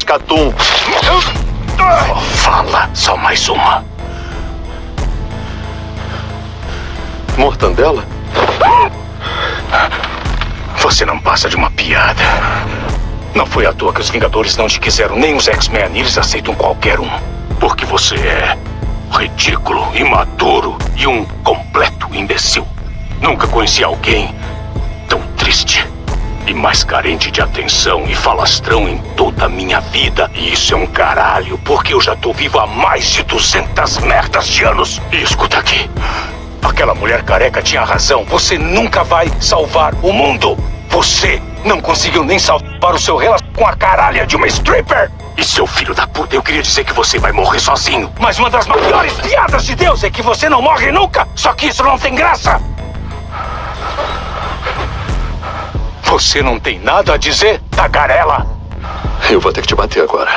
Catum. Só fala, só mais uma. Mortandela? Você não passa de uma piada. Não foi à toa que os Vingadores não te quiseram, nem os X-Men. Eles aceitam qualquer um. Porque você é ridículo, imaturo e um completo imbecil. Nunca conheci alguém tão triste e mais carente de atenção e falastrão em toda a minha vida. E isso é um caralho, porque eu já tô vivo há mais de 200 merdas de anos. E escuta aqui. Aquela mulher careca tinha razão. Você nunca vai salvar o mundo. Você não conseguiu nem salvar o seu relacionamento com a caralha de uma stripper. E seu filho da puta, eu queria dizer que você vai morrer sozinho. Mas uma das maiores piadas de Deus é que você não morre nunca. Só que isso não tem graça. Você não tem nada a dizer, tagarela? Eu vou ter que te bater agora.